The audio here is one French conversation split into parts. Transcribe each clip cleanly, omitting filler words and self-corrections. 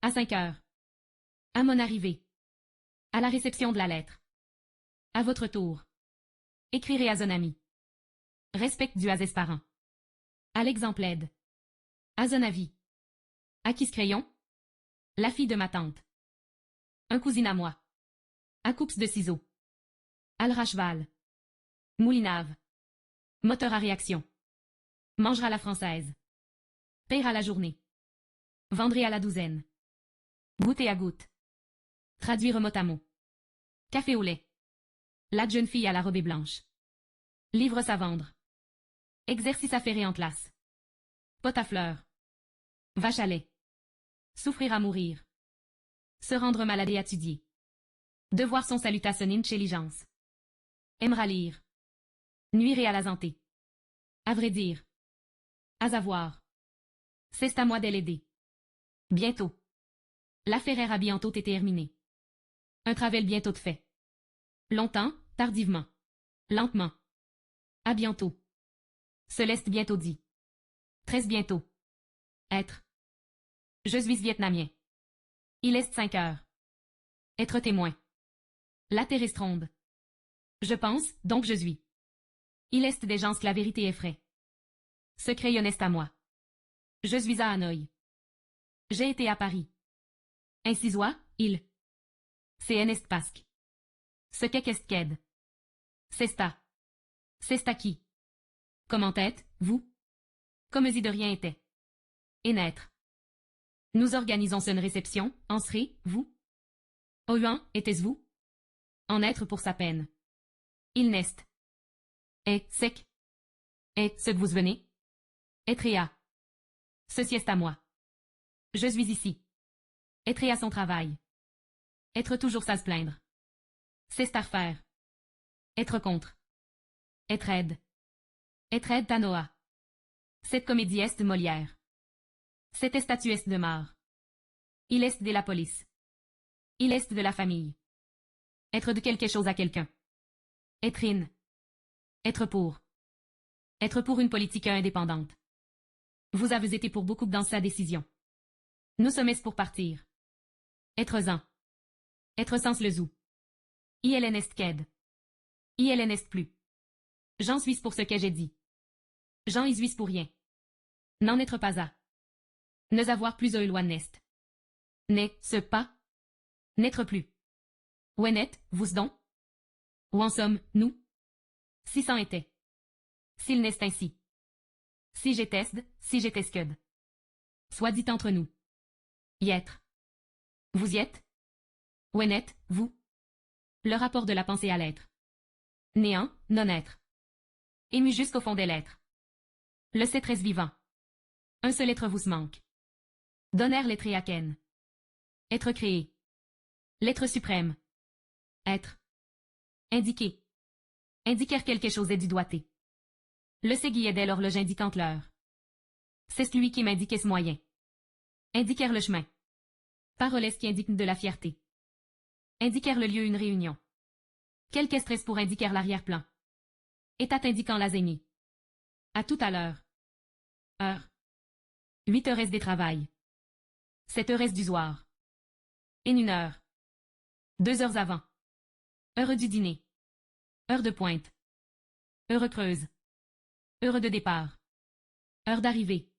À 5 heures. À mon arrivée. À la réception de la lettre. À votre tour. Écrirez à un ami. Respecte du à parents. À l'exemple aide. À un avis. À qui ce crayon? La fille de ma tante. Un cousin à moi. À coups de ciseaux. À le cheval. Moulinave. Moteur à réaction. Mangera la française. Payera la journée. Vendrez à la douzaine. Goûter à goutte. Traduire mot à mot. Café au lait. La jeune fille à la robe blanche. Livres à vendre. Exercice à faire en classe. Pot à fleurs. Vache à lait. Souffrir à mourir. Se rendre malade et étudier. Devoir son salutation intelligence. Aimera lire. Nuire à la santé. À vrai dire. À avoir. C'est à moi de l'aider. Bientôt. L'affaire a bientôt été terminée. Un travail bientôt fait. Longtemps, tardivement. Lentement. À bientôt. Céleste bientôt dit. Très bientôt. Être. Je suis vietnamien. Il est 5 heures. Être témoin. La terre ronde. Je pense, donc je suis. Il est des gens que la vérité effraie. Secret honnête à moi. Je suis à Hanoï. J'ai été à Paris. Ainsi soit, il. C'est Ernest Pasque. Ce qu'est qu'est C'est sta. C'est sta qui. Comment êtes, vous? Comme si de rien était. Et naître. Nous organisons une réception, en serez, vous? Ouen, était-ce vous? En être pour sa peine. Il nest. Et, sec. Et, ce que vous venez? Être et à. Ceci est à moi. Je suis ici. Être et à son travail. Être toujours à se plaindre. C'est à faire. Être contre. Être aide. Être aide Tanoa. Cette comédie est de Molière. Cette statue est de Mar. Il est de la police. Il est de la famille. Être de quelque chose à quelqu'un. Être in. Être pour. Être pour une politique indépendante. Vous avez été pour beaucoup dans sa décision. Nous sommes pour partir. Être-en. Être sans le zou. ILN est ked. ILN est plus. J'en suis pour ce que j'ai dit. J'en y suis pour rien. N'en être pas à. Ne avoir plus un loin nest. N'est, ce pas. N'être plus. Où est, vous donc? Où en sommes, nous? Si c'en était. S'il n'est ainsi. Si j'étais, si j'étais scud. Soit dit entre nous. Y être. Vous y êtes? Où est, vous? Le rapport de la pensée à l'être. Néant, non-être. Ému jusqu'au fond des lettres. Le cétresse vivant. Un seul être vous manque. Donner l'être à Ken. Être créé. L'être suprême. Être. Indiquer. Indiquer quelque chose est du doigté. Le séguier est dès l'horloge indiquant l'heure. C'est lui qui m'indiquait ce moyen. Indiquer le chemin. Paroles qui indiquent de la fierté. Indiquer le lieu une réunion. Quelque stress pour indiquer l'arrière-plan. État indiquant la zénie. À tout à l'heure. Heure. 8 heures des travail. 7 heures du soir. Et 1 heure. 2 heures avant. Heure du dîner. Heure de pointe. Heure creuse. Heure de départ. Heure d'arrivée.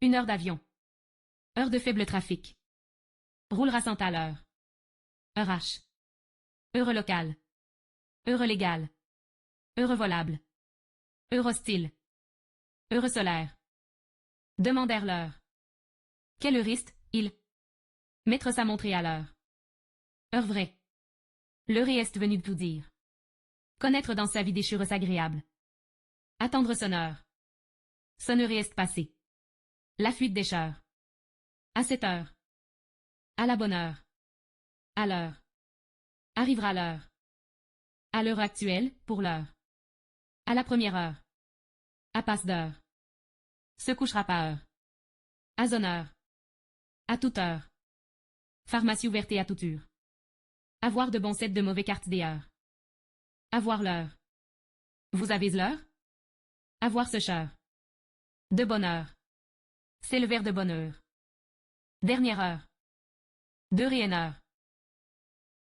1 heure d'avion. Heure de faible trafic. Roulera sans à l'heure. Heure H. Heure locale. Heure légale. Heure volable. Heure hostile. Heure solaire. Demandèrent l'heure. Quel heuriste, il. Mettre sa montrée à l'heure. Heure vraie. L'heure est venu de tout dire. Connaître dans sa vie des choses agréables. Attendre son heure. Sonnerie est passée. La fuite des chœurs. À 7 heures. À la bonne heure. À l'heure. Arrivera l'heure. À l'heure actuelle, pour l'heure. À la première heure. À passe d'heure. Se couchera pas heure. À zone heure. À toute heure. Pharmacie ouverte et à toute heure. Avoir de bons sets de mauvais cartes des heures. Avoir l'heure. Vous avez l'heure? Avoir ce cheur. De bonne heure. C'est le verre de bonne heure. Dernière heure. De Riener.